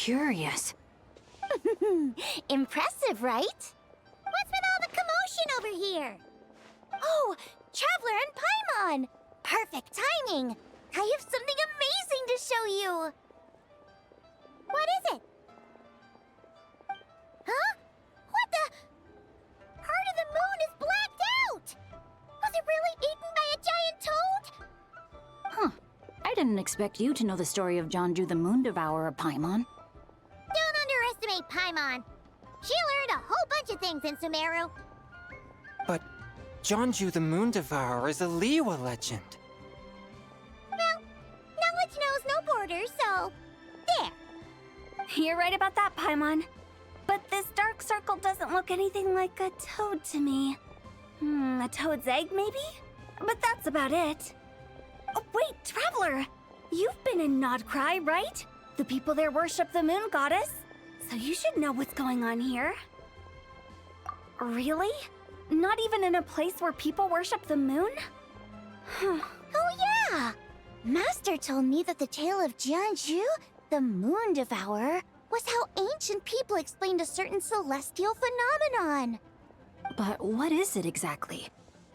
curious. Impressive, right? What's with all the commotion over here? Oh, Traveler and Paimon! Perfect timing! I have something amazing to show you! What is it? Huh? What the? Part of the moon is blacked out! Was it really eaten by a giant toad? Huh. I didn't expect you to know the story of Zhongli the Moon Devourer, Paimon. Don't underestimate Paimon. She learned a whole bunch of things in Sumeru. But Zhongli the Moon Devourer is a Liyue legend. Well, knowledge knows no borders, so... there. You're right about that, Paimon. But this dark circle doesn't look anything like a toad to me. A toad's egg, maybe? But that's about it. Oh, wait, Traveler! You've been in Nodcry, right? The people there worship the moon goddess. So you should know what's going on here. Really? Not even in a place where people worship the moon? Oh yeah! Master told me that the tale of Jianzhu, the Moon Devourer, was how ancient people explained a certain celestial phenomenon. But what is it exactly?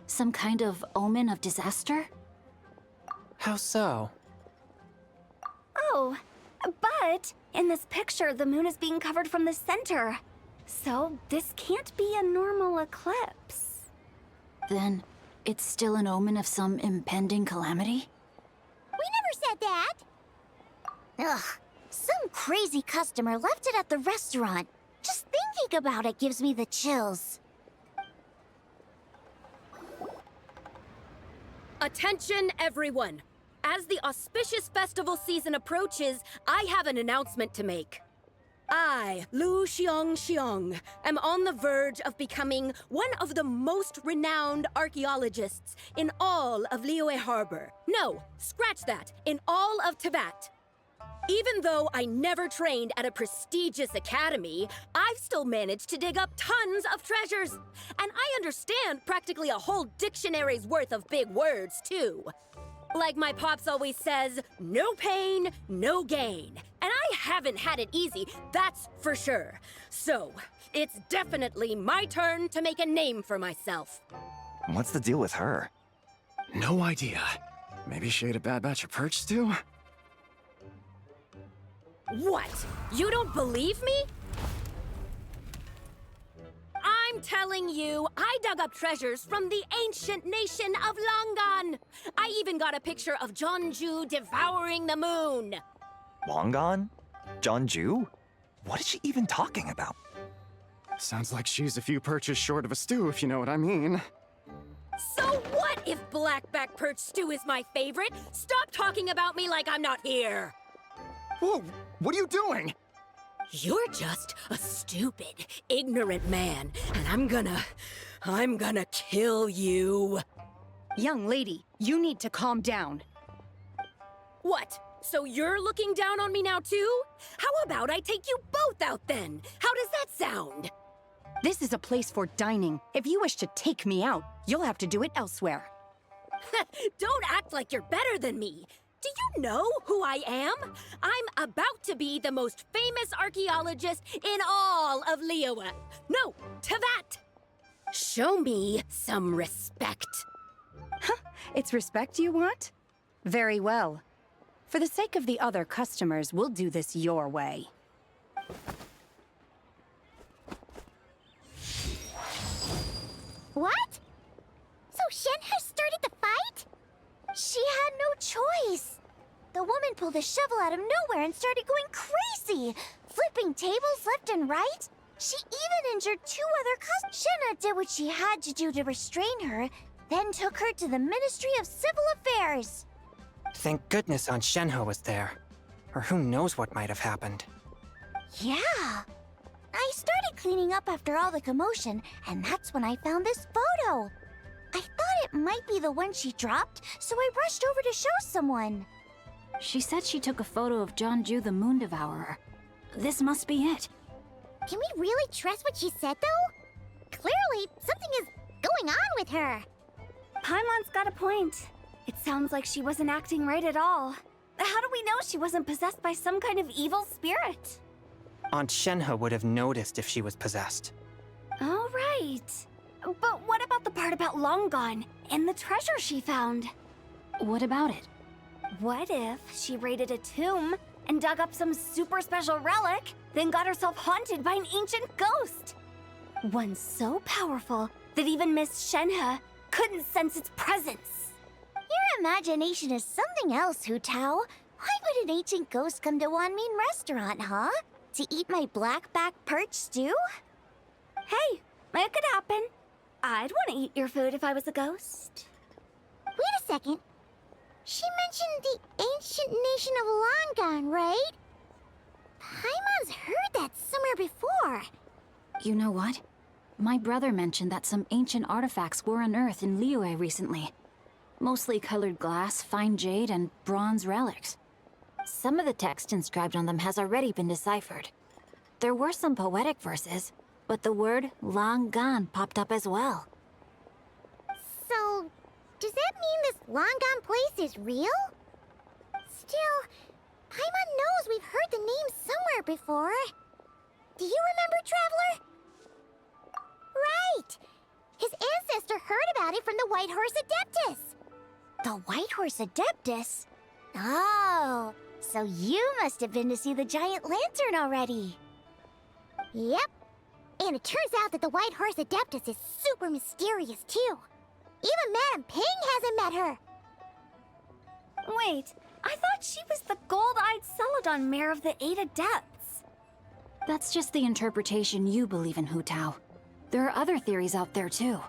Some kind of omen of disaster? How so? Oh, but in this picture, the moon is being covered from the center. So this can't be a normal eclipse. Then it's still an omen of some impending calamity? We never said that! Ugh, some crazy customer left it at the restaurant. Just thinking about it gives me the chills. Attention, everyone! As the auspicious festival season approaches, I have an announcement to make. I, Lu Xiangxiang, am on the verge of becoming one of the most renowned archaeologists in all of Liyue Harbor. No, scratch that, in all of Teyvat. Even though I never trained at a prestigious academy, I've still managed to dig up tons of treasures. And I understand practically a whole dictionary's worth of big words, too. Like my pops always says, no pain, no gain. And I haven't had it easy, that's for sure. So, it's definitely my turn to make a name for myself. What's the deal with her? No idea. Maybe she ate a bad batch of perch stew? What? You don't believe me? I'm telling you, I dug up treasures from the ancient nation of Langan. I even got a picture of Zhongli devouring the moon. Longan? Zhongli? What is she even talking about? Sounds like she's a few perches short of a stew, if you know what I mean. So what if blackback perch stew is my favorite? Stop talking about me like I'm not here. Whoa, what are you doing? You're just a stupid, ignorant man, and I'm gonna kill you. Young lady, you need to calm down. What? So you're looking down on me now too? How about I take you both out then? How does that sound? This is a place for dining. If you wish to take me out, you'll have to do it elsewhere. Don't act like you're better than me. Do you know who I am? I'm about to be the most famous archaeologist in all of Liyue. No, Teyvat. Show me some respect. It's respect you want? Very well. For the sake of the other customers, we'll do this your way. What? So Shen has started the fight? She had no choice. The woman pulled a shovel out of nowhere and started going crazy, flipping tables left and right. She even injured two other customers. Shenna did what she had to do to restrain her, then took her to the Ministry of Civil Affairs. Thank goodness Aunt Shenhe was there. Or who knows what might have happened. Yeah. I started cleaning up after all the commotion, and that's when I found this photo. I thought it might be the one she dropped, so I rushed over to show someone. She said she took a photo of Zhongli the Moon Devourer. This must be it. Can we really trust what she said, though? Clearly, something is going on with her. Paimon's got a point. It sounds like she wasn't acting right at all. How do we know she wasn't possessed by some kind of evil spirit? Aunt Shenhe would have noticed if she was possessed. All right. But what about the part about Long Gone and the treasure she found? What about it? What if she raided a tomb and dug up some super special relic, then got herself haunted by an ancient ghost? One so powerful that even Miss Shenhe couldn't sense its presence. Your imagination is something else, Hu Tao. Why would an ancient ghost come to Wanmin Restaurant, huh? To eat my blackback perch stew? Hey, it could happen. I'd want to eat your food if I was a ghost. Wait a second. She mentioned the ancient nation of Longon, right? Paimon's heard that somewhere before. You know what? My brother mentioned that some ancient artifacts were unearthed in Liyue recently. Mostly colored glass, fine jade, and bronze relics. Some of the text inscribed on them has already been deciphered. There were some poetic verses, but the word Longon popped up as well. So, does that mean this Longon place is real? Still, Paimon knows we've heard the name somewhere before. Do you remember, Traveler? Right! His ancestor heard about it from the White Horse Adeptus. The White Horse Adeptus? Oh, so you must have been to see the giant lantern already. Yep. And it turns out that the White Horse Adeptus is super mysterious, too. Even Madame Ping hasn't met her. Wait, I thought she was the gold-eyed Celadon mare of the 8 Adepts. That's just the interpretation you believe in, Hu Tao. There are other theories out there, too.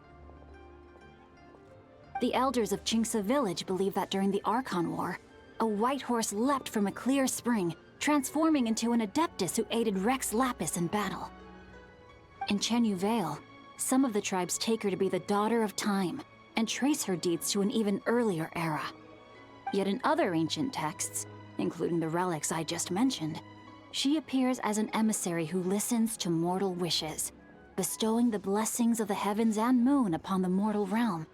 The elders of Qingce village believe that during the Archon War, a white horse leapt from a clear spring, transforming into an Adeptus who aided Rex Lapis in battle. In Chenyu Vale, some of the tribes take her to be the daughter of time, and trace her deeds to an even earlier era. Yet in other ancient texts, including the relics I just mentioned, she appears as an emissary who listens to mortal wishes, bestowing the blessings of the heavens and moon upon the mortal realm.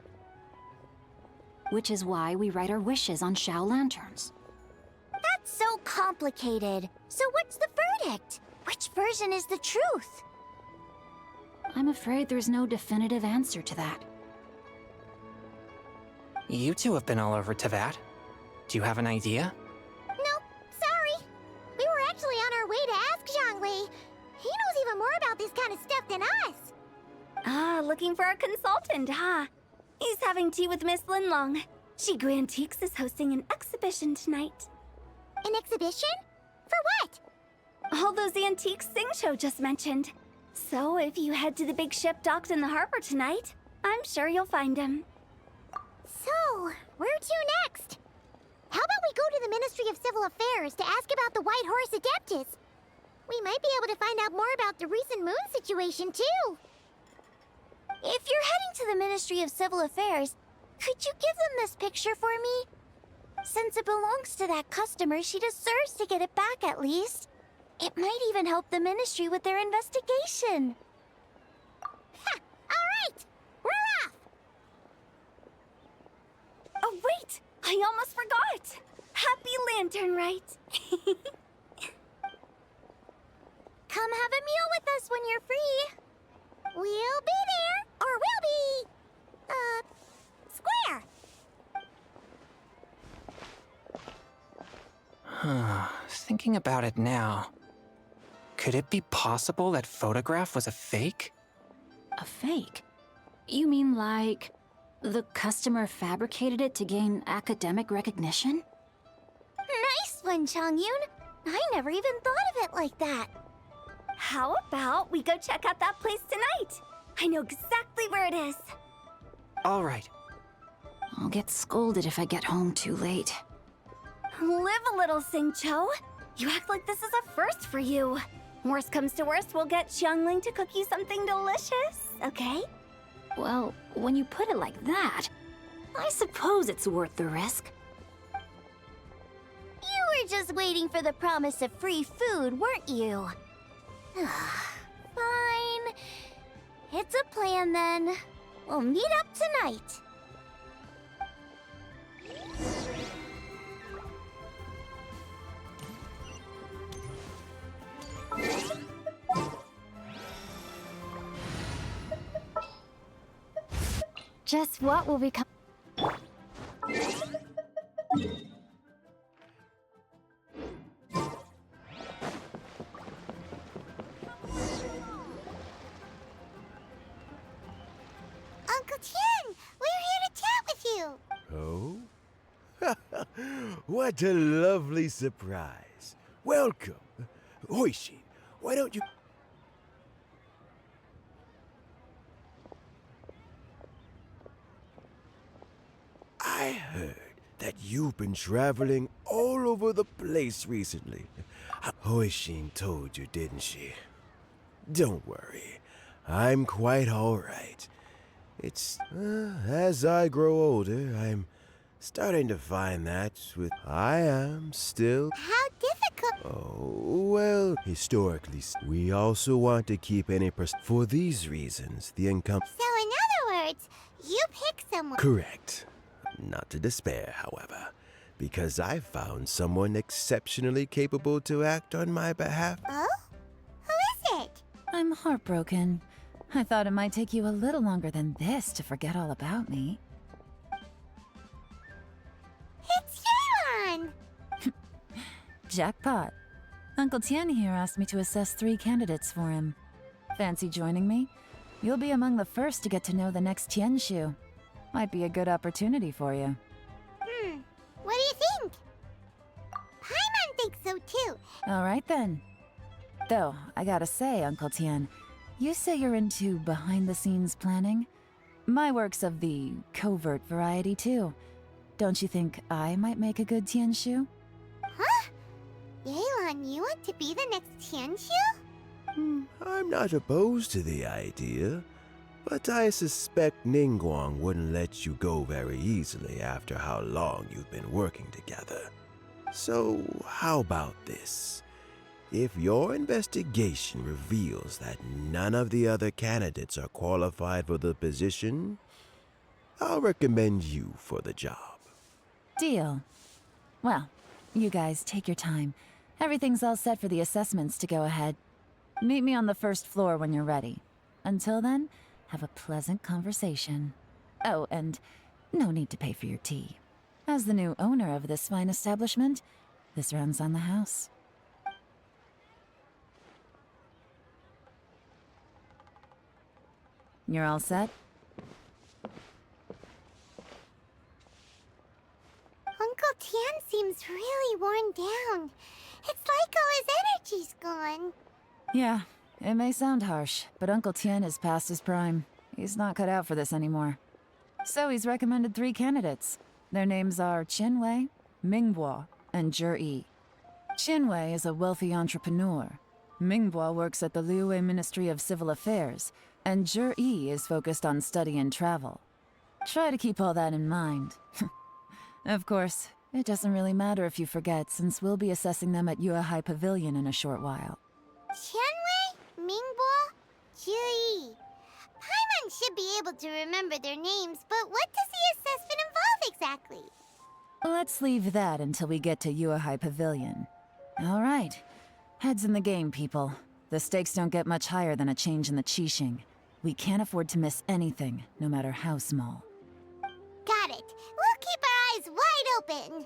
Which is why we write our wishes on Xiao Lanterns. That's so complicated. So what's the verdict? Which version is the truth? I'm afraid there's no definitive answer to that. You two have been all over Teyvat. Do you have an idea? Nope, sorry. We were actually on our way to ask Zhongli. He knows even more about this kind of stuff than us. Ah, looking for a consultant, huh? He's having tea with Miss Linlong. Shigu Antiques is hosting an exhibition tonight. An exhibition? For what? All those antiques Xingqiu just mentioned. So if you head to the big ship docked in the harbor tonight, I'm sure you'll find him. So, where to next? How about we go to the Ministry of Civil Affairs to ask about the White Horse Adeptus? We might be able to find out more about the recent moon situation, too. If you're heading to the Ministry of Civil Affairs, could you give them this picture for me? Since it belongs to that customer, she deserves to get it back at least. It might even help the Ministry with their investigation. Ha! All right! We're off! Oh, wait! I almost forgot! Happy Lantern Rite! Come have a meal with us when you're free. We'll be there, or we'll be... square. Thinking about it now, could it be possible that photograph was a fake? A fake? You mean like... the customer fabricated it to gain academic recognition? Nice one, Chongyun. I never even thought of it like that. How about we go check out that place tonight? I know exactly where it is. All right. I'll get scolded if I get home too late. Live a little, Xingqiu. You act like this is a first for you. Worst comes to worst, we'll get Xiangling to cook you something delicious, okay? Well, when you put it like that, I suppose it's worth the risk. You were just waiting for the promise of free food, weren't you? Fine. It's a plan then. We'll meet up tonight. Just what will become... Uncle Tian, we're here to chat with you. Oh? What a lovely surprise. Welcome. Hoishi, why don't you... I heard that you've been traveling all over the place recently. Hoishin told you, didn't she? Don't worry. I'm quite all right. It's, as I grow older, I'm starting to find that I am still... How difficult... Oh, well, historically, we also want to keep any for these reasons, the income... So in other words, you pick someone... Correct. Not to despair, however, because I found someone exceptionally capable to act on my behalf. Oh? Who is it? I'm heartbroken. I thought it might take you a little longer than this to forget all about me. It's Yelan! Jackpot. Uncle Tian here asked me to assess 3 candidates for him. Fancy joining me? You'll be among the first to get to know the next Qianshu. Might be a good opportunity for you. What do you think? Paimon thinks so too. All right then. Though, I gotta say, Uncle Tian, you say you're into behind-the-scenes planning? My work's of the covert variety too. Don't you think I might make a good Qianshu? Huh? Yelan, you want to be the next Qianshu? I'm not opposed to the idea, but I suspect Ningguang wouldn't let you go very easily after how long you've been working together. So, how about this? If your investigation reveals that none of the other candidates are qualified for the position, I'll recommend you for the job. Deal. Well, you guys take your time. Everything's all set for the assessments to go ahead. Meet me on the first floor when you're ready. Until then, have a pleasant conversation. Oh, and no need to pay for your tea. As the new owner of this fine establishment, this runs on the house. You're all set? Uncle Tian seems really worn down. It's like all his energy's gone. Yeah, it may sound harsh, but Uncle Tian is past his prime. He's not cut out for this anymore. So he's recommended 3 candidates. Their names are Qinwei, Mingbo, and Zhi. Qinwei is a wealthy entrepreneur. Mingbo works at the Liyue Ministry of Civil Affairs, and Zhi is focused on study and travel. Try to keep all that in mind. Of course, it doesn't really matter if you forget, since we'll be assessing them at Yuehai Pavilion in a short while. Qianwei, Mingbo, Zhi. Paimon should be able to remember their names, but what does the assessment involve exactly? Let's leave that until we get to Yuehai Pavilion. All right. Heads in the game, people. The stakes don't get much higher than a change in the Qixing. We can't afford to miss anything, no matter how small. Got it. We'll keep our eyes wide open.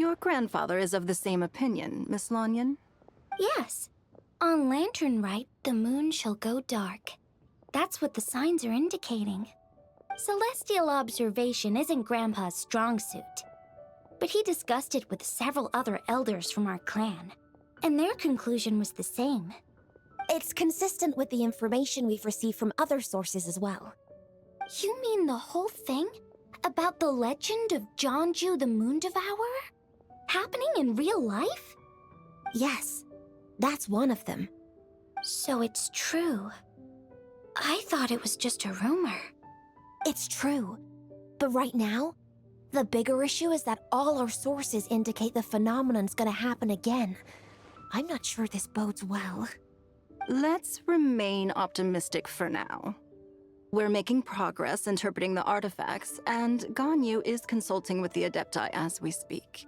Your grandfather is of the same opinion, Miss Lanyan? Yes. On Lantern Rite, the moon shall go dark. That's what the signs are indicating. Celestial observation isn't Grandpa's strong suit. But he discussed it with several other elders from our clan, and their conclusion was the same. It's consistent with the information we've received from other sources as well. You mean the whole thing? About the legend of Zhongli the Moon Devourer? Happening in real life? Yes, that's one of them. So it's true. I thought it was just a rumor. It's true. But right now, the bigger issue is that all our sources indicate the phenomenon's gonna happen again. I'm not sure this bodes well. Let's remain optimistic for now. We're making progress interpreting the artifacts, and Ganyu is consulting with the Adepti as we speak.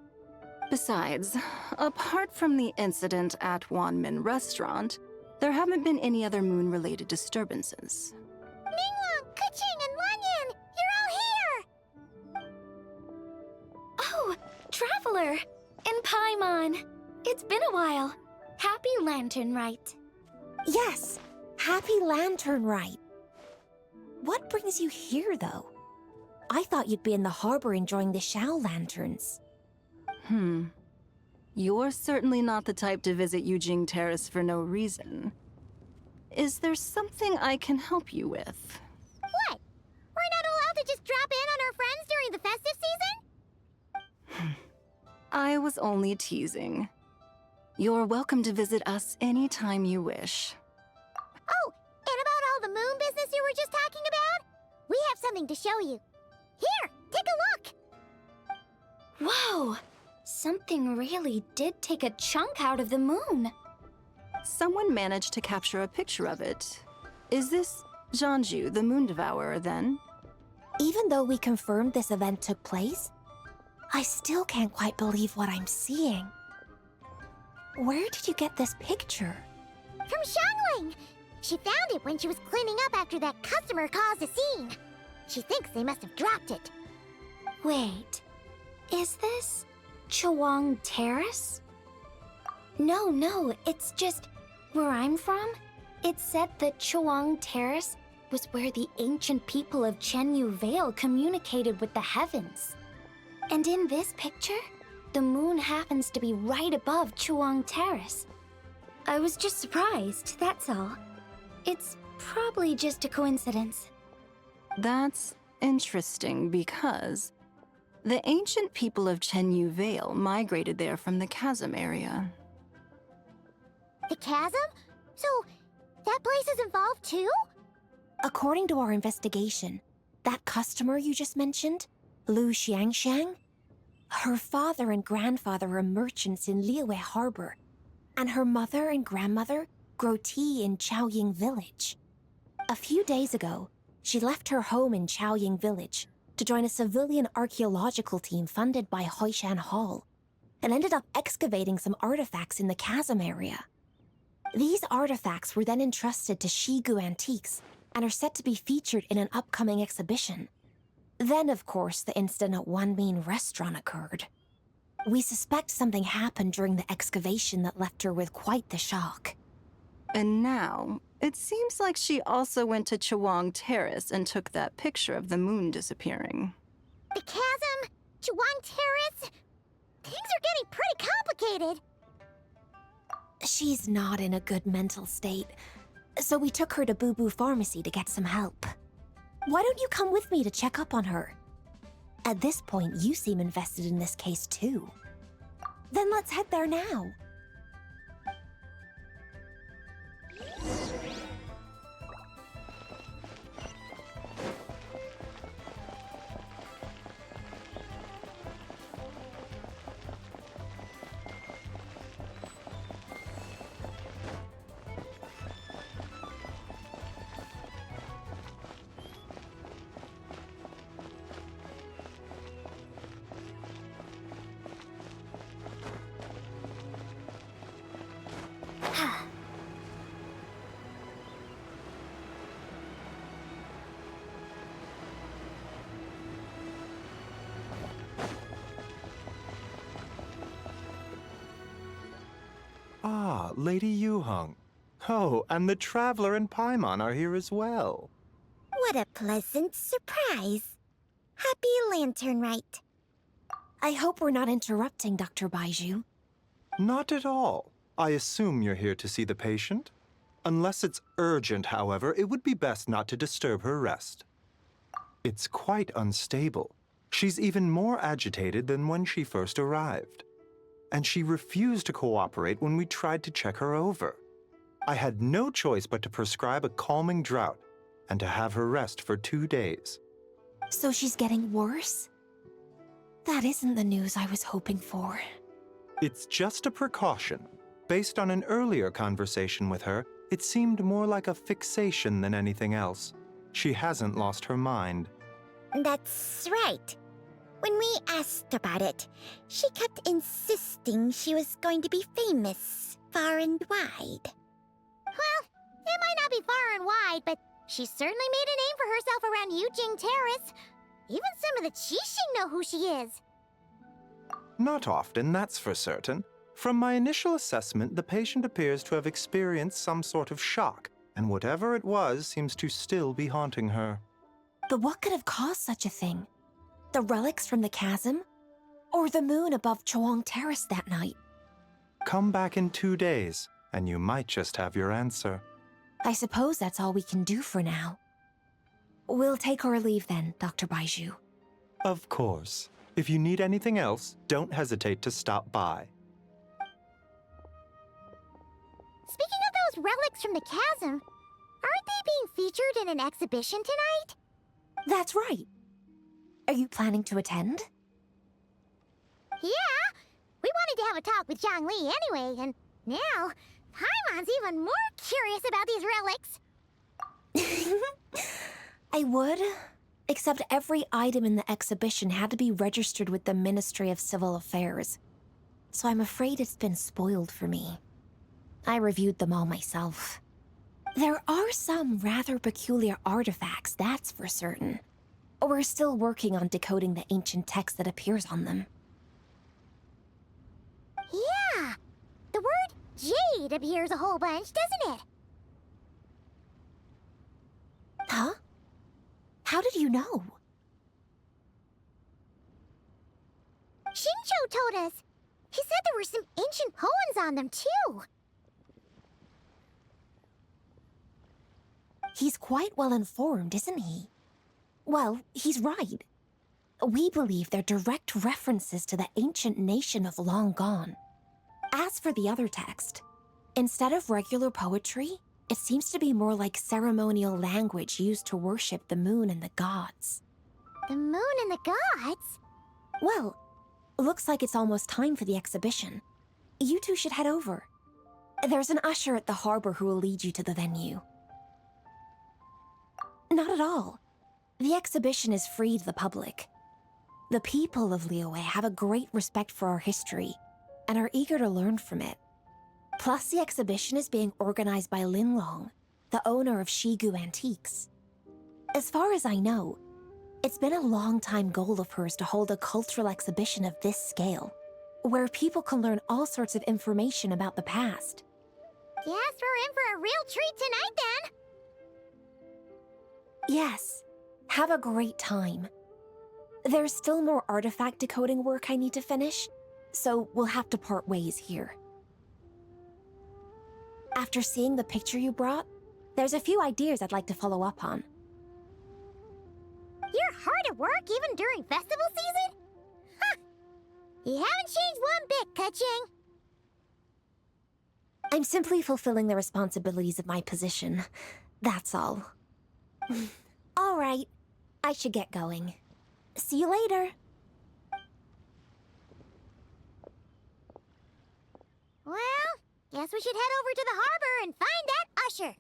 Besides, apart from the incident at Wanmin Restaurant, there haven't been any other moon-related disturbances. Ningguang, Keqing, and Lanyan! You're all here! Oh, Traveler! And Paimon! It's been a while. Happy Lantern Rite. Yes, happy Lantern Rite. What brings you here, though? I thought you'd be in the harbor enjoying the Xiao Lanterns. You're certainly not the type to visit Yujing Terrace for no reason. Is there something I can help you with? What? We're not allowed to just drop in on our friends during the festive season? I was only teasing. You're welcome to visit us anytime you wish. Oh, and about all the moon business you were just talking about? We have something to show you. Here, take a look! Whoa! Something really did take a chunk out of the moon. Someone managed to capture a picture of it. Is this Zhongli, the Moon Devourer, then? Even though we confirmed this event took place, I still can't quite believe what I'm seeing. Where did you get this picture? From Xiangling! She found it when she was cleaning up after that customer caused a scene. She thinks they must have dropped it. Wait, is this Yujing Terrace? No, it's just where I'm from. It said that Yujing Terrace was where the ancient people of Chenyu Vale communicated with the heavens. And in this picture, the moon happens to be right above Yujing Terrace. I was just surprised, that's all. It's probably just a coincidence. That's interesting because the ancient people of Chenyu Vale migrated there from the Chasm area. The chasm? So, that place is involved too? According to our investigation, that customer you just mentioned, Lu Xiangxiang, her father and grandfather are merchants in Liyue Harbor, and her mother and grandmother grow tea in Xiaoying Village. A few days ago, she left her home in Xiaoying Village to join a civilian archaeological team funded by Hoishan Hall, and ended up excavating some artifacts in the chasm area. These artifacts were then entrusted to Shigu Antiques and are set to be featured in an upcoming exhibition. Then, of course, the incident at Wanmin Restaurant occurred. We suspect something happened during the excavation that left her with quite the shock. And now, it seems like she also went to Yujing Terrace and took that picture of the moon disappearing. The chasm? Yujing Terrace? Things are getting pretty complicated. She's not in a good mental state, so we took her to Bubu Pharmacy to get some help. Why don't you come with me to check up on her? At this point, you seem invested in this case too. Then let's head there now. Lady Yuheng. Oh, and the Traveler and Paimon are here as well. What a pleasant surprise. Happy Lantern Rite. I hope we're not interrupting, Dr. Baizhu. Not at all. I assume you're here to see the patient? Unless it's urgent, however, it would be best not to disturb her rest. It's quite unstable. She's even more agitated than when she first arrived. And she refused to cooperate when we tried to check her over. I had no choice but to prescribe a calming draught and to have her rest for 2 days. So she's getting worse? That isn't the news I was hoping for. It's just a precaution. Based on an earlier conversation with her, it seemed more like a fixation than anything else. She hasn't lost her mind. That's right. When we asked about it, she kept insisting she was going to be famous far and wide. Well, it might not be far and wide, but she certainly made a name for herself around Yujing Terrace. Even some of the Qixing know who she is. Not often, that's for certain. From my initial assessment, the patient appears to have experienced some sort of shock, and whatever it was seems to still be haunting her. But what could have caused such a thing? The relics from the chasm? Or the moon above Yujing Terrace that night? Come back in 2 days, and you might just have your answer. I suppose that's all we can do for now. We'll take our leave then, Dr. Baizhu. Of course. If you need anything else, don't hesitate to stop by. Speaking of those relics from the chasm, aren't they being featured in an exhibition tonight? That's right. Are you planning to attend? Yeah! We wanted to have a talk with Zhongli anyway, and now Paimon's even more curious about these relics. I would, except every item in the exhibition had to be registered with the Ministry of Civil Affairs. So I'm afraid it's been spoiled for me. I reviewed them all myself. There are some rather peculiar artifacts, that's for certain. We're still working on decoding the ancient text that appears on them. Yeah! The word jade appears a whole bunch, doesn't it? Huh? How did you know? Xingqiu told us. He said there were some ancient poems on them, too. He's quite well informed, isn't he? Well, he's right. We believe they're direct references to the ancient nation of long gone. As for the other text, instead of regular poetry, it seems to be more like ceremonial language used to worship the moon and the gods. The moon and the gods? Well, looks like it's almost time for the exhibition. You two should head over. There's an usher at the harbor who will lead you to the venue. Not at all. The exhibition is free to the public. The people of Liyue have a great respect for our history and are eager to learn from it. Plus, the exhibition is being organized by Linlong, the owner of Xiangling Antiques. As far as I know, it's been a long-time goal of hers to hold a cultural exhibition of this scale, where people can learn all sorts of information about the past. Guess we're in for a real treat tonight, then. Yes, have a great time. There's still more artifact decoding work I need to finish, so we'll have to part ways here. After seeing the picture you brought, there's a few ideas I'd like to follow up on. You're hard at work even during festival season? Ha! You haven't changed one bit, Keqing. I'm simply fulfilling the responsibilities of my position. That's all. All right, I should get going. See you later. Well, guess we should head over to the harbor and find that usher.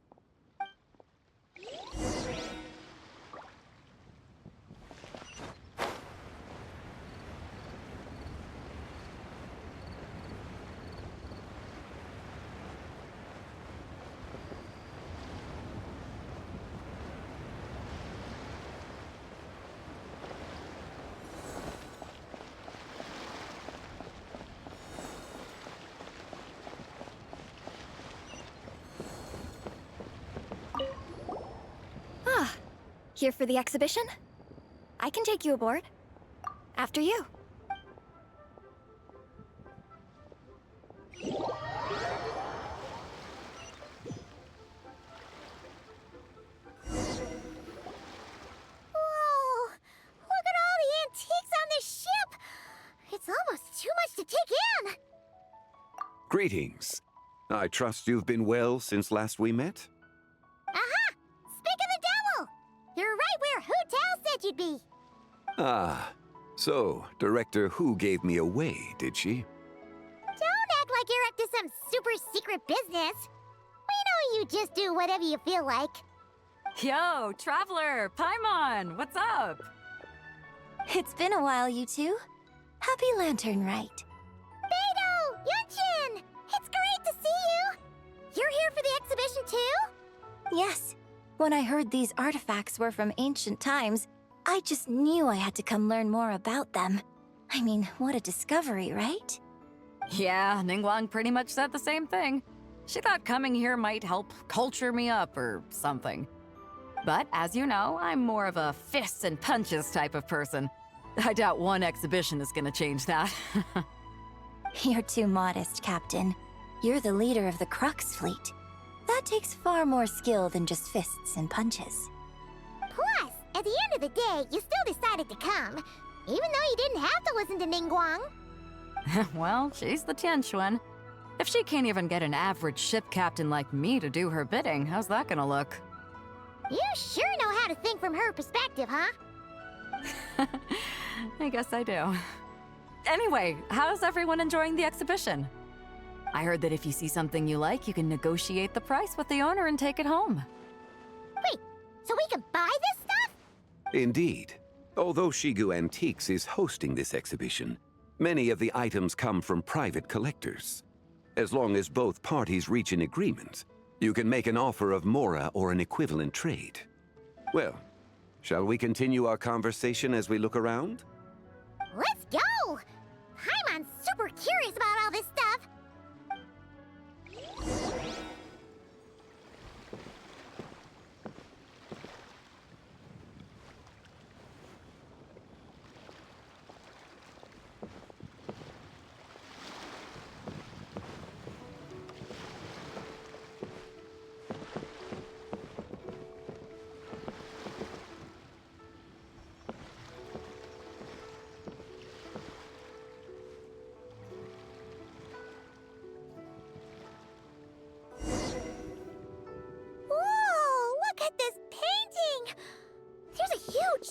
Here for the exhibition? I can take you aboard. After you. Whoa! Look at all the antiques on this ship! It's almost too much to take in! Greetings. I trust you've been well since last we met? Aha! Speak of the devil! You're right where Hu Tao said you'd be! Ah, so Director Hu gave me away, did she? Don't act like you're up to some super secret business! We know you just do whatever you feel like. Yo, Traveler! Paimon! What's up? It's been a while, you two. Happy Lantern Rite. Beidou! Yunchin! It's great to see you! You're here for the exhibition too? Yes. When I heard these artifacts were from ancient times, I just knew I had to come learn more about them. I mean, what a discovery, right? Yeah, Ningguang pretty much said the same thing. She thought coming here might help culture me up or something. But as you know, I'm more of a fists and punches type of person. I doubt one exhibition is gonna change that. You're too modest, Captain. You're the leader of the Crux fleet. That takes far more skill than just fists and punches. Plus, at the end of the day, you still decided to come, even though you didn't have to listen to Ningguang. Well, she's the Tianquan. If she can't even get an average ship captain like me to do her bidding, how's that gonna look? You sure know how to think from her perspective, huh? I guess I do. Anyway, how's everyone enjoying the exhibition? I heard that if you see something you like, you can negotiate the price with the owner and take it home. Wait, so we can buy this stuff? Indeed. Although Shigu Antiques is hosting this exhibition, many of the items come from private collectors. As long as both parties reach an agreement, you can make an offer of mora or an equivalent trade. Well, shall we continue our conversation as we look around? Let's go! Paimon's super curious about all this stuff.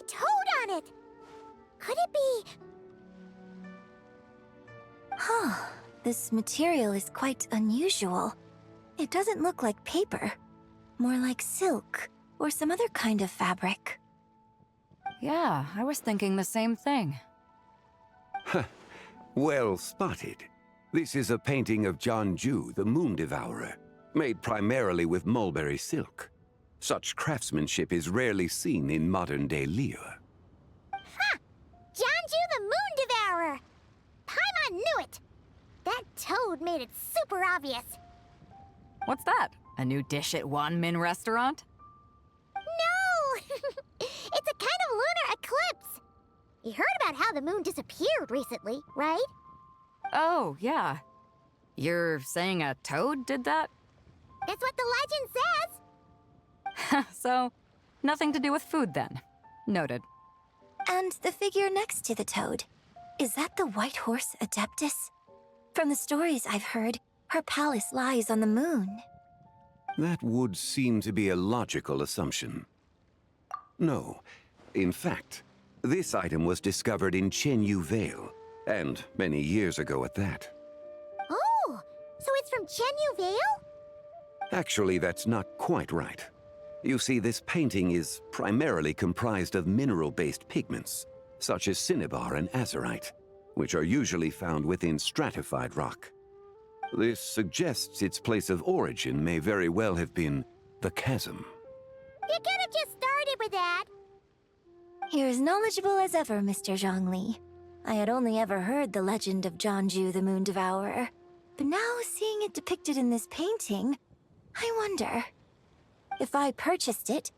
Toad on it! Could it be... Huh. This material is quite unusual. It doesn't look like paper. More like silk, or some other kind of fabric. Yeah, I was thinking the same thing. Well spotted. This is a painting of Zhongli, the Moon Devourer, made primarily with mulberry silk. Such craftsmanship is rarely seen in modern-day Liyue. Ha! Zhongli the Moon Devourer! Paimon knew it! That toad made it super obvious. What's that? A new dish at Wanmin Restaurant? No! It's a kind of lunar eclipse. You heard about how the moon disappeared recently, right? Oh, yeah. You're saying a toad did that? That's what the legend says. So, nothing to do with food then. Noted. And the figure next to the toad, is that the White Horse Adeptus? From the stories I've heard, her palace lies on the moon. That would seem to be a logical assumption. No. In fact, this item was discovered in Chenyu Vale, and many years ago at that. Oh, so it's from Chenyu Vale? Actually, that's not quite right. You see, this painting is primarily comprised of mineral-based pigments, such as cinnabar and azurite, which are usually found within stratified rock. This suggests its place of origin may very well have been the Chasm. You could have just started with that. You're as knowledgeable as ever, Mr. Zhongli. I had only ever heard the legend of Zhongli the Moon Devourer, but now seeing it depicted in this painting, I wonder... If I purchased it,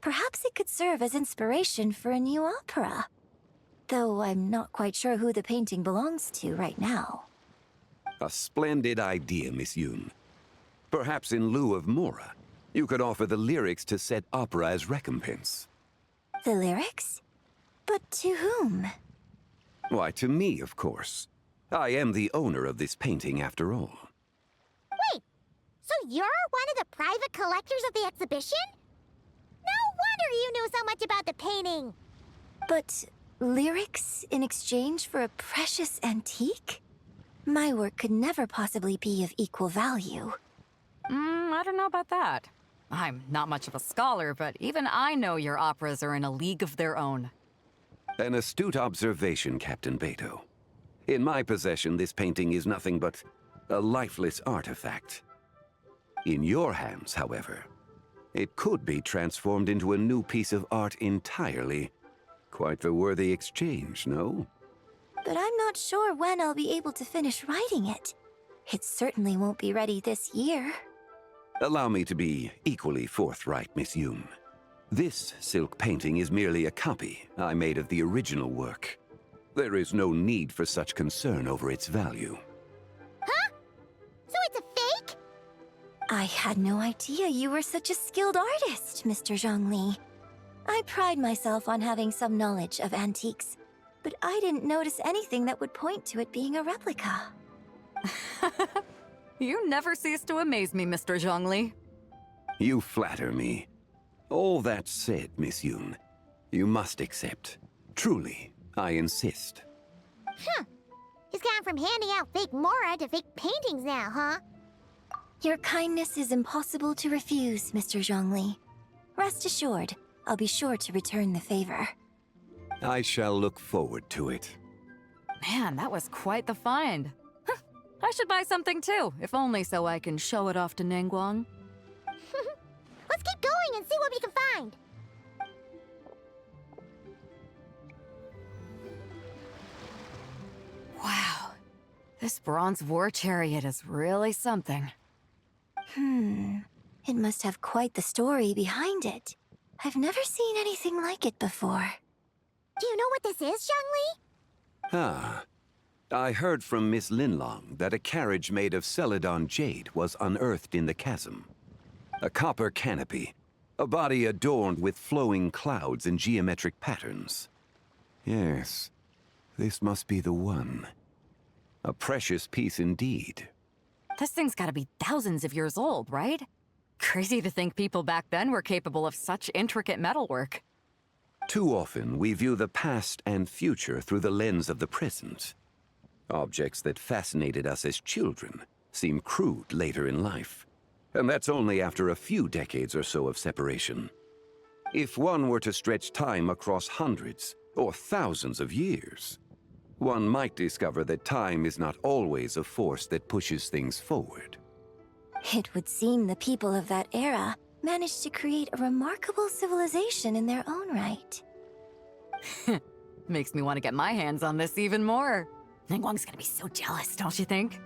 Perhaps it could serve as inspiration for a new opera. Though I'm not quite sure who the painting belongs to right now. A splendid idea, Miss Yoon. Perhaps in lieu of Mora, you could offer the lyrics to said opera as recompense. The lyrics? But to whom? Why, to me, of course. I am the owner of this painting, after all. Wait, so you're one of the private collectors of the exhibition? No wonder you knew so much about the painting! But lyrics in exchange for a precious antique? My work could never possibly be of equal value. I don't know about that. I'm not much of a scholar, but even I know your operas are in a league of their own. An astute observation, Captain Baizhu. In my possession, this painting is nothing but a lifeless artifact. In your hands, however, it could be transformed into a new piece of art entirely. Quite the worthy exchange, no? But I'm not sure when I'll be able to finish writing it. It certainly won't be ready this year. Allow me to be equally forthright, Miss Yoon. This silk painting is merely a copy I made of the original work. There is no need for such concern over its value. Huh? So it's a fake? I had no idea you were such a skilled artist, Mr. Zhongli. I pride myself on having some knowledge of antiques, but I didn't notice anything that would point to it being a replica. You never cease to amaze me, Mr. Zhongli. You flatter me. All that said, Miss Yoon, you must accept. Truly, I insist. Huh. He's gone from handing out fake Mora to fake paintings now, huh? Your kindness is impossible to refuse, Mr. Zhongli. Rest assured, I'll be sure to return the favor. I shall look forward to it. Man, that was quite the find. Huh, I should buy something too, if only so I can show it off to Ningguang. Let's keep going and see what we can find. Wow, this bronze war chariot is really something. It must have quite the story behind it. I've never seen anything like it before. Do you know what this is, Xiangling? Ah. I heard from Miss Linlong that a carriage made of Celadon jade was unearthed in the chasm. A copper canopy, a body adorned with flowing clouds and geometric patterns. Yes, this must be the one. A precious piece indeed. This thing's gotta be thousands of years old, right? Crazy to think people back then were capable of such intricate metalwork. Too often, we view the past and future through the lens of the present. Objects that fascinated us as children seem crude later in life. And that's only after a few decades or so of separation. If one were to stretch time across hundreds or thousands of years, one might discover that time is not always a force that pushes things forward. It would seem the people of that era managed to create a remarkable civilization in their own right. Makes me want to get my hands on this even more. Ningguang's gonna be so jealous, don't you think?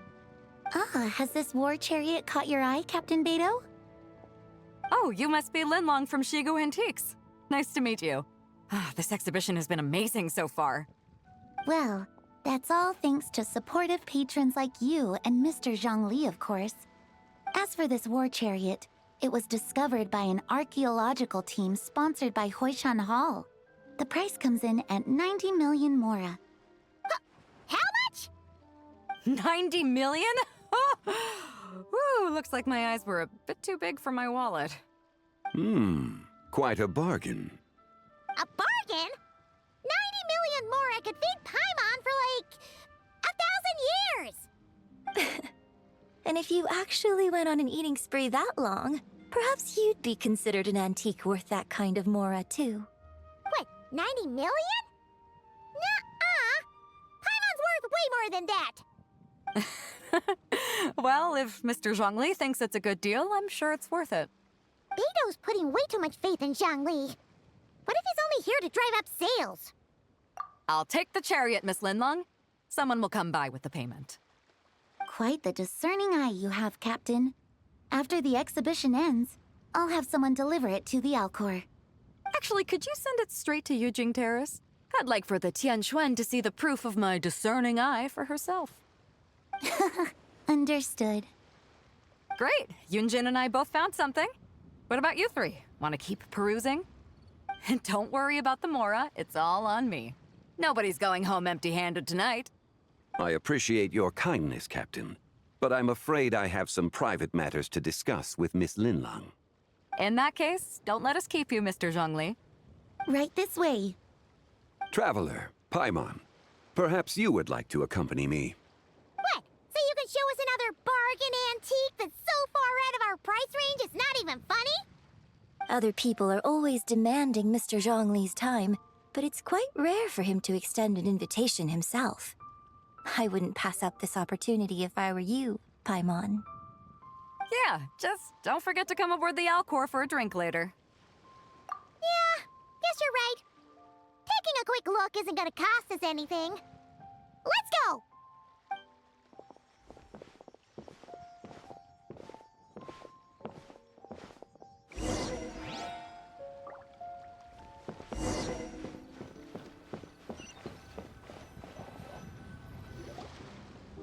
Has this war chariot caught your eye, Captain Baizhu? Oh, you must be Linlong from Xiangling Antiques. Nice to meet you. This exhibition has been amazing so far. Well, that's all thanks to supportive patrons like you and Mr. Zhongli, of course. As for this war chariot, it was discovered by an archaeological team sponsored by Huishan Hall. The price comes in at 90 million Mora. How much? 90 million? Woo, looks like my eyes were a bit too big for my wallet. Quite a bargain. A bargain? 90 million Mora could feed Paimon for like 1,000 years! And if you actually went on an eating spree that long, perhaps you'd be considered an antique worth that kind of Mora, too. What, 90 million? Nuh-uh! Paimon's worth way more than that! Well, if Mr. Zhongli thinks it's a good deal, I'm sure it's worth it. Baizhu's putting way too much faith in Zhongli. What if he's only here to drive up sales? I'll take the chariot, Miss Linlong. Someone will come by with the payment. Quite the discerning eye you have, Captain. After the exhibition ends, I'll have someone deliver it to the Alcor. Actually, could you send it straight to Yujing Terrace? I'd like for the Tianquan to see the proof of my discerning eye for herself. Understood. Great. Yunjin and I both found something. What about you three? Want to keep perusing? And don't worry about the Mora. It's all on me. Nobody's going home empty-handed tonight. I appreciate your kindness, Captain, but I'm afraid I have some private matters to discuss with Miss Linlang. In that case, don't let us keep you, Mr. Zhongli. Right this way. Traveler, Paimon, perhaps you would like to accompany me. What? So you can show us another bargain antique that's so far out of our price range it's not even funny? Other people are always demanding Mr. Zhongli's time, but it's quite rare for him to extend an invitation himself. I wouldn't pass up this opportunity if I were you, Paimon. Yeah, just don't forget to come aboard the Alcor for a drink later. Yeah, guess you're right. Taking a quick look isn't gonna cost us anything. Let's go!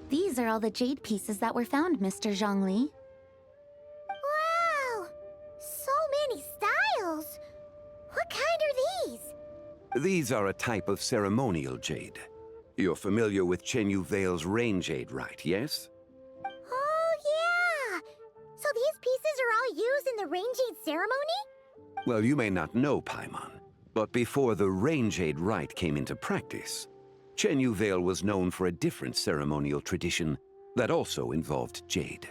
These are all the jade pieces that were found, Mr. Zhongli. Wow! So many styles! What kind are these? These are a type of ceremonial jade. You're familiar with Chenyu Vale's rain jade rite, yes? Oh, yeah! So these pieces are all used in the rain jade ceremony? Well, you may not know, Paimon, but before the rain jade rite came into practice, Chenyu Vale was known for a different ceremonial tradition that also involved jade.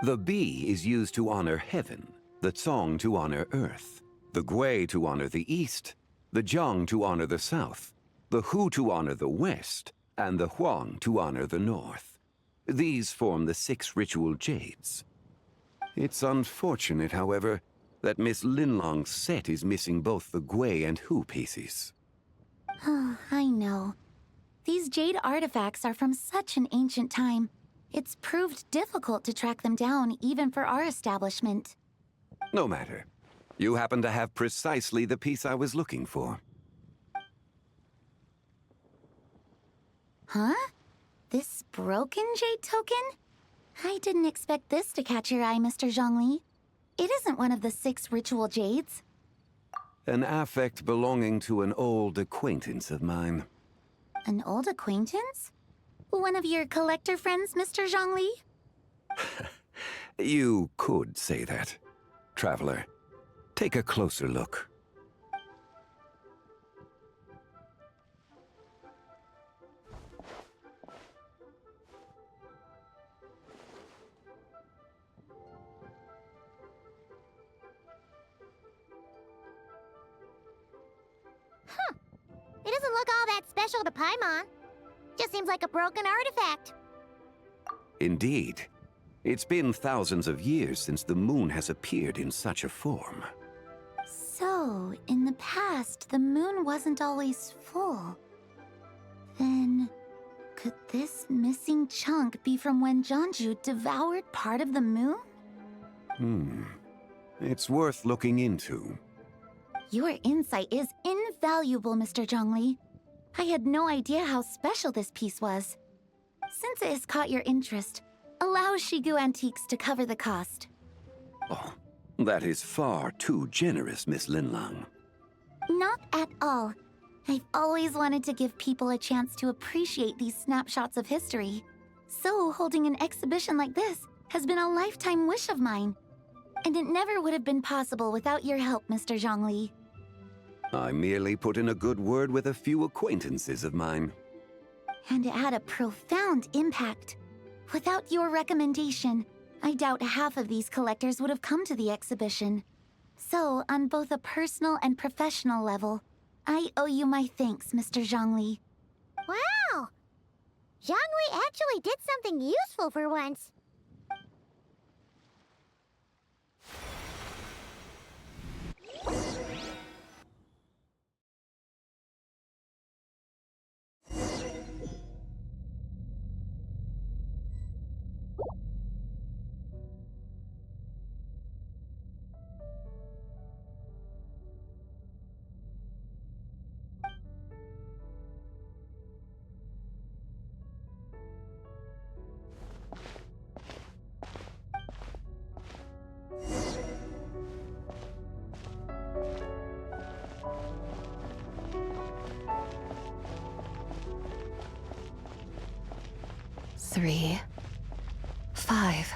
The bee is used to honor heaven, the Tsong to honor earth, the Gui to honor the east, the Jiang to honor the south, the Hu to honor the west, and the Huang to honor the north. These form the 6 ritual jades. It's unfortunate, however, that Miss Linlong's set is missing both the Gui and Hu pieces. Oh, I know. These jade artifacts are from such an ancient time. It's proved difficult to track them down, even for our establishment. No matter. You happen to have precisely the piece I was looking for. Huh? This broken jade token? I didn't expect this to catch your eye, Mr. Zhongli. It isn't one of the 6 ritual jades. An affect belonging to an old acquaintance of mine. An old acquaintance? One of your collector friends, Mr. Zhongli? You could say that. Traveler, take a closer look. It doesn't look all that special to Paimon. Just seems like a broken artifact. Indeed. It's been thousands of years since the moon has appeared in such a form. So, in the past, the moon wasn't always full. Then, could this missing chunk be from when Zhongju devoured part of the moon? It's worth looking into. Your insight is invaluable, Mr. Zhongli. I had no idea how special this piece was. Since it has caught your interest, allow Xiangling Antiques to cover the cost. Oh, that is far too generous, Miss Linlang. Not at all. I've always wanted to give people a chance to appreciate these snapshots of history. So holding an exhibition like this has been a lifetime wish of mine. And it never would have been possible without your help, Mr. Zhongli. I merely put in a good word with a few acquaintances of mine. And it had a profound impact. Without your recommendation, I doubt half of these collectors would have come to the exhibition. So, on both a personal and professional level, I owe you my thanks, Mr. Zhongli. Wow! Zhongli actually did something useful for once. 3, 5,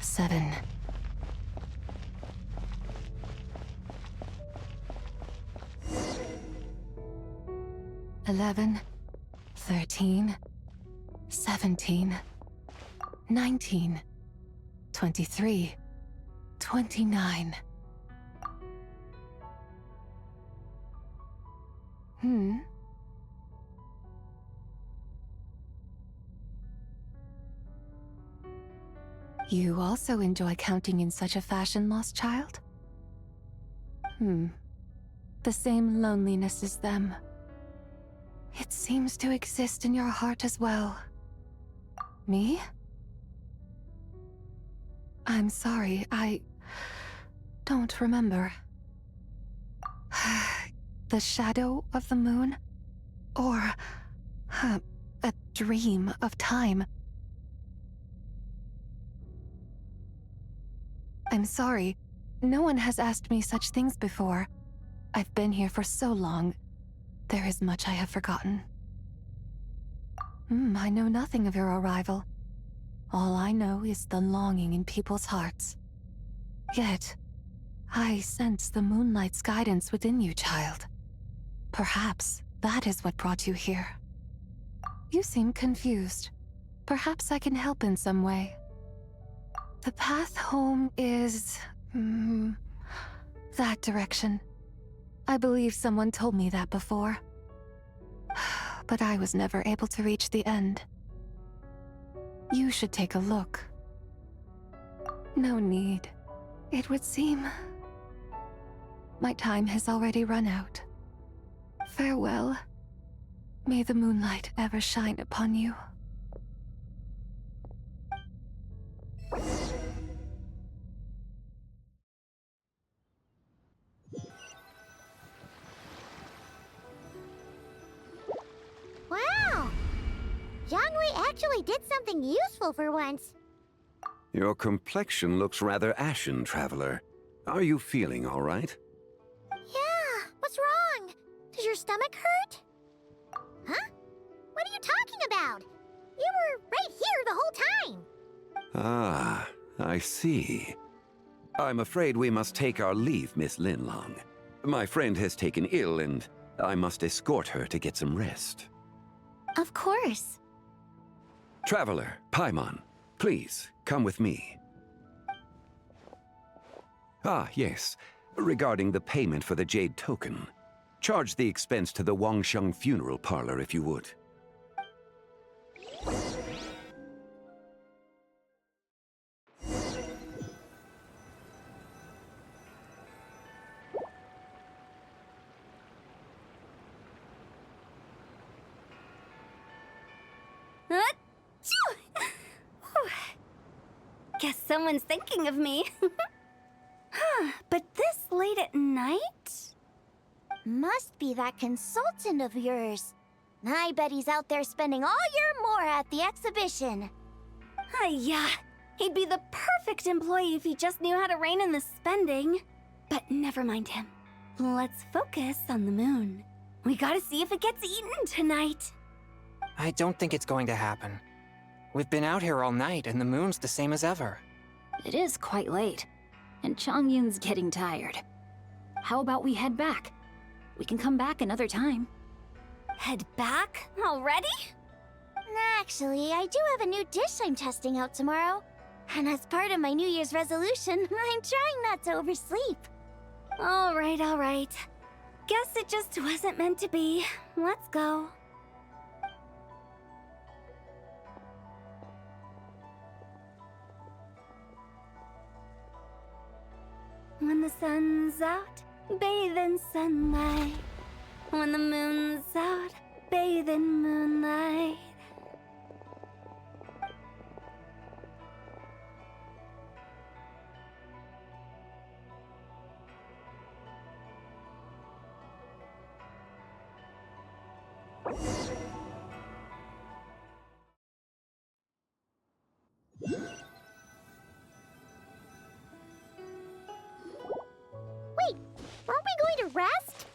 7. 11, 13, 17, 19, 23, 29. You also enjoy counting in such a fashion, lost child? The same loneliness as them. It seems to exist in your heart as well. Me? I'm sorry, I don't remember. The shadow of the moon? Or a dream of time? I'm sorry. No one has asked me such things before. I've been here for so long. There is much I have forgotten. I know nothing of your arrival. All I know is the longing in people's hearts. Yet, I sense the moonlight's guidance within you, child. Perhaps that is what brought you here. You seem confused. Perhaps I can help in some way. The path home is... that direction. I believe someone told me that before. But I was never able to reach the end. You should take a look. No need. It would seem... my time has already run out. Farewell. May the moonlight ever shine upon you. Wow! Zhongli actually did something useful for once. Your complexion looks rather ashen, Traveler. Are you feeling all right? Yeah, what's wrong? Does your stomach hurt? Huh? What are you talking about? You were right here the whole time. Ah, I see. I'm afraid we must take our leave, Miss Linlong. My friend has taken ill and I must escort her to get some rest. Of course. Traveler, Paimon, please, come with me. Ah, yes. Regarding the payment for the Jade Token. Charge the expense to the Wangsheng Funeral Parlor if you would. Guess someone's thinking of me. But this late at night? Must be that consultant of yours. I bet he's out there spending all year more at the exhibition. Yeah, he'd be the perfect employee if he just knew how to rein in the spending. But never mind him. Let's focus on the moon. We gotta see if it gets eaten tonight. I don't think it's going to happen. We've been out here all night, and the moon's the same as ever. It is quite late, and Chongyun's getting tired. How about we head back? We can come back another time. Head back? Already? Actually, I do have a new dish I'm testing out tomorrow. And as part of my New Year's resolution, I'm trying not to oversleep. All right. Guess it just wasn't meant to be. Let's go. When the sun's out, bathe in sunlight. When the moon's out, bathe in moonlight. Wait, weren't we going to rest?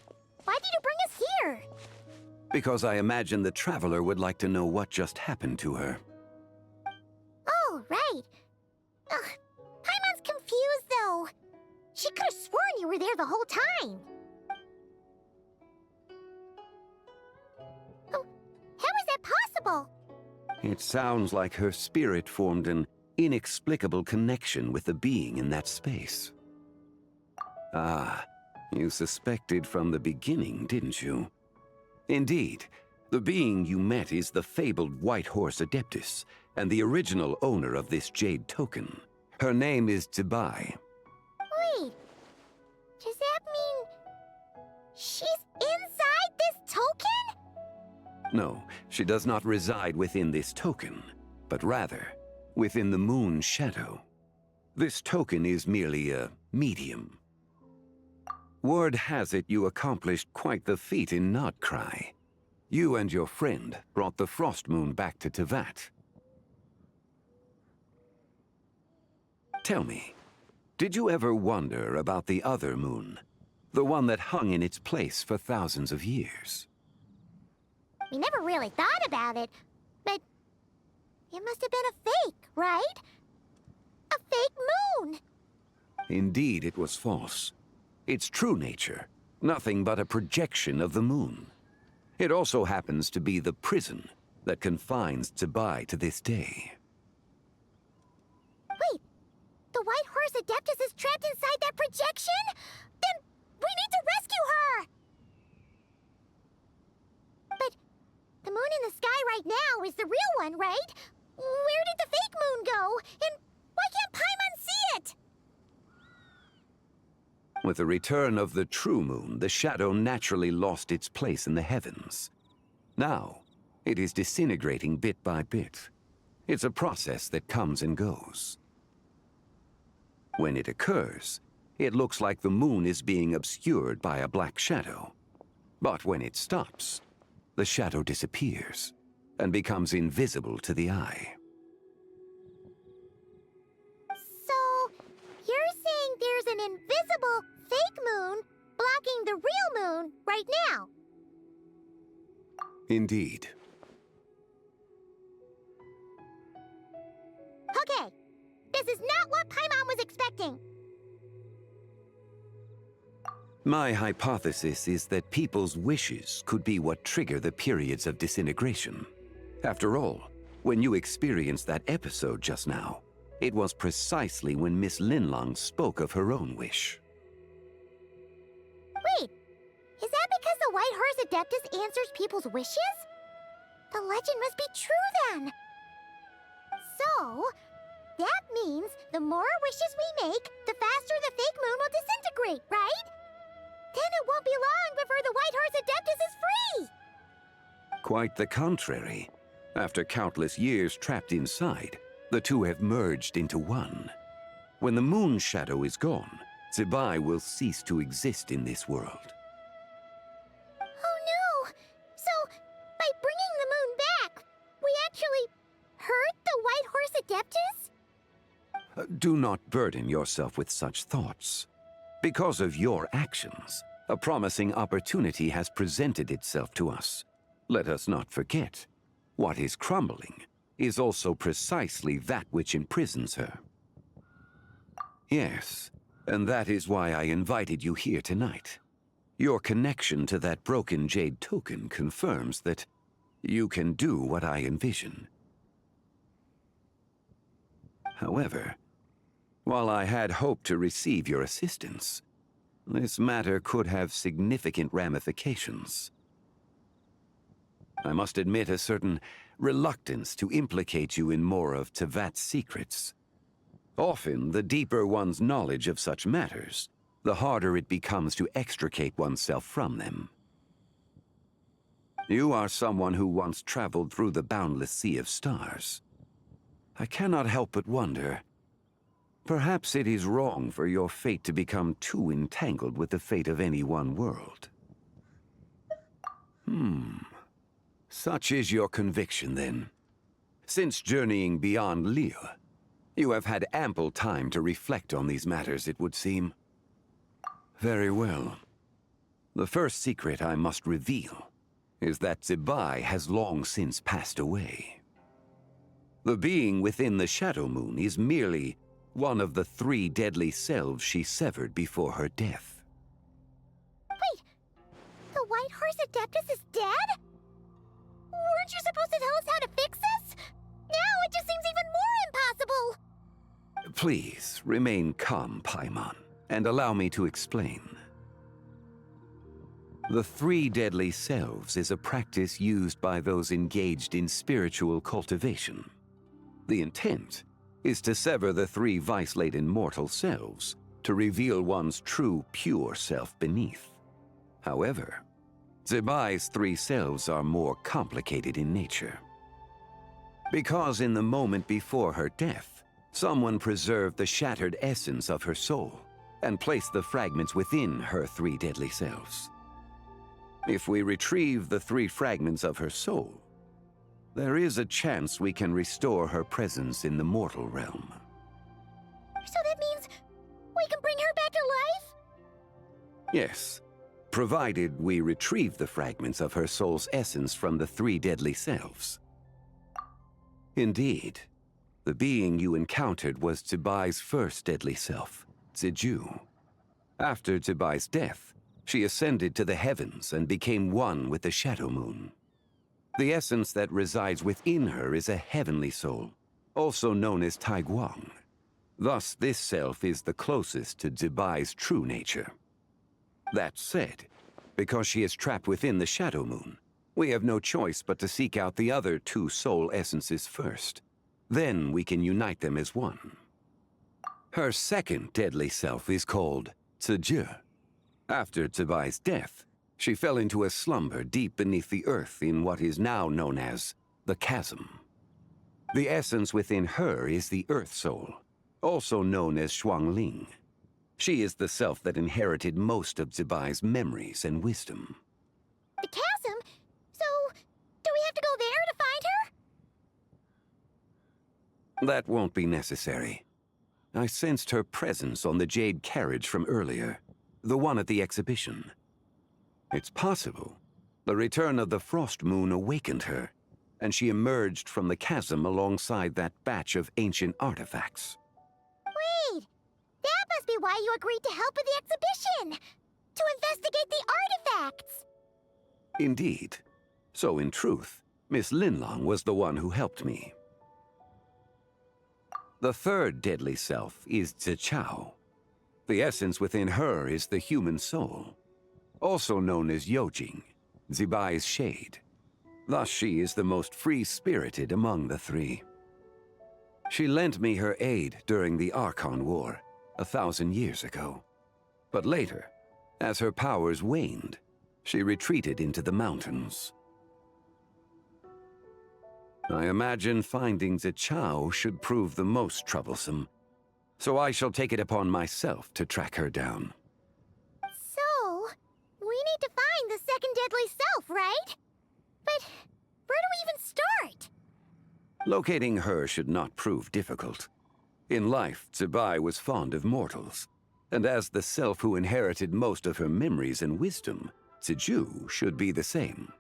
Why did you bring us here? Because I imagine the Traveler would like to know what just happened to her. right. Ugh, Paimon's confused, though. She could have sworn you were there the whole time. Oh, how is that possible? It sounds like her spirit formed an inexplicable connection with the being in that space. Ah, you suspected from the beginning, didn't you? Indeed, the being you met is the fabled White Horse Adeptus, and the original owner of this jade token. Her name is Zibai. Wait, does that mean she's inside this token? No, she does not reside within this token, but rather within the moon's shadow. This token is merely a medium. Word has it you accomplished quite the feat in Notcry. You and your friend brought the Frost Moon back to Teyvat. Tell me, did you ever wonder about the other moon? The one that hung in its place for thousands of years? We never really thought about it, but it must have been a fake, right? A fake moon! Indeed, it was false. Its true nature, nothing but a projection of the moon. It also happens to be the prison that confines Zibai to this day. Wait, the White Horse Adeptus is trapped inside that projection? Then we need to rescue her! But the moon in the sky right now is the real one, right? Where did the fake moon go? And why can't Paimon see it? With the return of the true moon, the shadow naturally lost its place in the heavens. Now, it is disintegrating bit by bit. It's a process that comes and goes. When it occurs, it looks like the moon is being obscured by a black shadow. But when it stops, the shadow disappears and becomes invisible to the eye. So, you're saying there's an invisible fake moon blocking the real moon right now? Indeed. Okay, this is not what Paimon was expecting. My hypothesis is that people's wishes could be what trigger the periods of disintegration. After all, when you experienced that episode just now, it was precisely when Miss Linlang spoke of her own wish. Wait, is that because the White Horse Adeptus answers people's wishes? The legend must be true then. So, that means the more wishes we make, the faster the fake moon will disintegrate, right? Then it won't be long before the White Horse Adeptus is free! Quite the contrary. After countless years trapped inside, the two have merged into one. When the moon shadow is gone, Zibai will cease to exist in this world. Oh no! So, by bringing the moon back, we actually hurt the White Horse Adeptus? Do not burden yourself with such thoughts. Because of your actions, a promising opportunity has presented itself to us. Let us not forget, what is crumbling is also precisely that which imprisons her. Yes, and that is why I invited you here tonight. Your connection to that broken jade token confirms that you can do what I envision. However, while I had hoped to receive your assistance, this matter could have significant ramifications. I must admit a certain reluctance to implicate you in more of Teyvat's secrets. Often, the deeper one's knowledge of such matters, the harder it becomes to extricate oneself from them. You are someone who once traveled through the boundless sea of stars. I cannot help but wonder, perhaps it is wrong for your fate to become too entangled with the fate of any one world. Such is your conviction, then. Since journeying beyond Liyue, you have had ample time to reflect on these matters, it would seem. Very well. The first secret I must reveal is that Zibai has long since passed away. The being within the Shadow Moon is merely one of the 3 deadly selves she severed before her death. Wait, the White Horse Adeptus is dead? Weren't you supposed to tell us how to fix this? Now it just seems even more impossible! Please, remain calm, Paimon, and allow me to explain. The 3 deadly selves is a practice used by those engaged in spiritual cultivation. The intent is to sever the 3 vice-laden mortal selves to reveal one's true, pure self beneath. However, Zibai's 3 selves are more complicated in nature. Because in the moment before her death, someone preserved the shattered essence of her soul and placed the fragments within her 3 deadly selves. If we retrieve the 3 fragments of her soul, there is a chance we can restore her presence in the mortal realm. So that means we can bring her back to life? Yes, provided we retrieve the fragments of her soul's essence from the 3 deadly selves. Indeed, the being you encountered was Zibai's first deadly self, Ziju. After Zibai's death, she ascended to the heavens and became one with the Shadow Moon. The essence that resides within her is a heavenly soul, also known as Taiguang. Thus, this self is the closest to Zibai's true nature. That said, because she is trapped within the Shadow Moon, we have no choice but to seek out the other 2 soul essences first. Then we can unite them as one. Her second deadly self is called Ziju. After Zibai's death, she fell into a slumber deep beneath the earth in what is now known as the Chasm. The essence within her is the Earth Soul, also known as Xiangling. She is the self that inherited most of Zibai's memories and wisdom. The Chasm? So, do we have to go there to find her? That won't be necessary. I sensed her presence on the jade carriage from earlier, the one at the exhibition. It's possible the return of the Frost Moon awakened her, and she emerged from the chasm alongside that batch of ancient artifacts. Wait! That must be why you agreed to help with the exhibition! To investigate the artifacts! Indeed. So in truth, Miss Linlong was the one who helped me. The 3rd deadly self is Zichao. The essence within her is the human soul, also known as Yujing, Zibai's shade. Thus she is the most free-spirited among the 3. She lent me her aid during the Archon War 1,000 years ago. But later, as her powers waned, she retreated into the mountains. I imagine finding Zichao should prove the most troublesome, so I shall take it upon myself to track her down. So, we need to find the 2nd deadly self, right? But where do we even start? Locating her should not prove difficult. In life, Zibai was fond of mortals, and as the self who inherited most of her memories and wisdom, Ziju should be the same.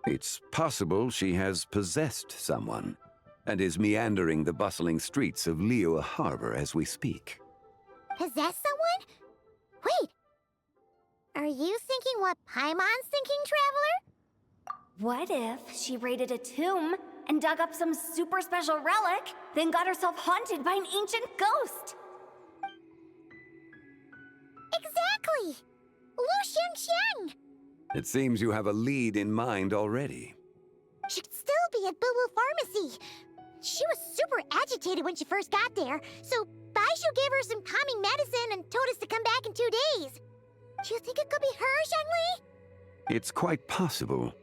It's possible she has possessed someone, and is meandering the bustling streets of Liyue Harbor as we speak. Possess someone? Wait! Are you thinking what Paimon's thinking, Traveler? What if she raided a tomb and dug up some super special relic, then got herself haunted by an ancient ghost? Exactly! Lu Xiangxiang! It seems you have a lead in mind already. She'd still be at Bubu Pharmacy. She was super agitated when she first got there, so Baizhu gave her some calming medicine and told us to come back in 2 days. Do you think it could be her, Zhongli? It's quite possible.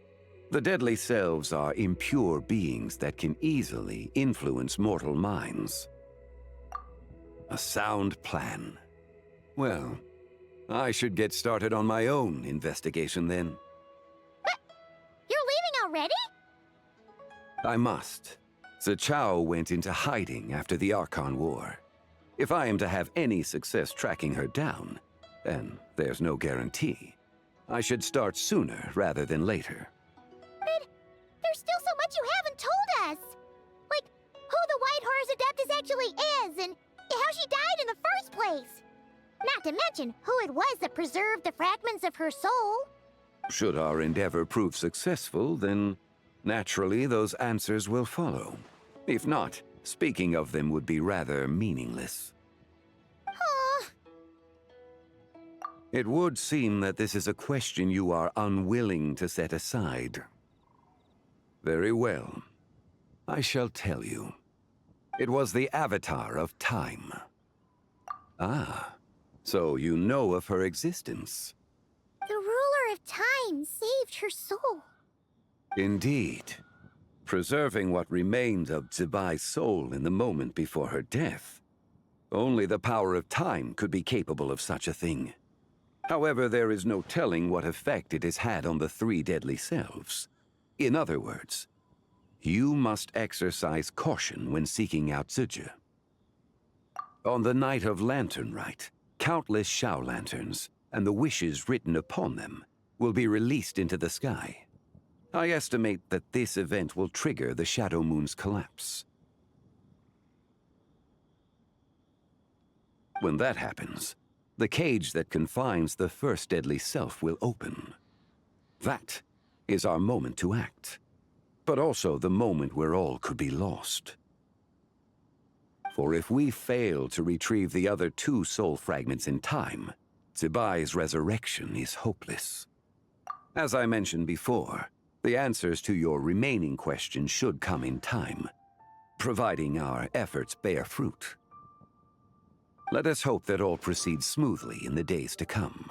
The deadly selves are impure beings that can easily influence mortal minds. A sound plan. Well, I should get started on my own investigation then. But you're leaving already? I must. Zichao went into hiding after the Archon War. If I am to have any success tracking her down, and there's no guarantee, I should start sooner rather than later. But there's still so much you haven't told us! Like, who this Adeptus actually is, and how she died in the first place. Not to mention who it was that preserved the fragments of her soul. Should our endeavor prove successful, then naturally those answers will follow. If not, speaking of them would be rather meaningless. It would seem that this is a question you are unwilling to set aside. Very well. I shall tell you. It was the Avatar of Time. Ah, so you know of her existence. The ruler of time saved her soul. Indeed. Preserving what remained of Zibai's soul in the moment before her death. Only the power of time could be capable of such a thing. However, there is no telling what effect it has had on the three deadly selves. In other words, you must exercise caution when seeking out Zizhi. On the night of Lantern Rite, countless Xiao Lanterns, and the wishes written upon them, will be released into the sky. I estimate that this event will trigger the Shadow Moon's collapse. When that happens, the cage that confines the first deadly self will open. That is our moment to act, but also the moment where all could be lost. For if we fail to retrieve the other two soul fragments in time, Zibai's resurrection is hopeless. As I mentioned before, the answers to your remaining questions should come in time, providing our efforts bear fruit. Let us hope that all proceeds smoothly in the days to come.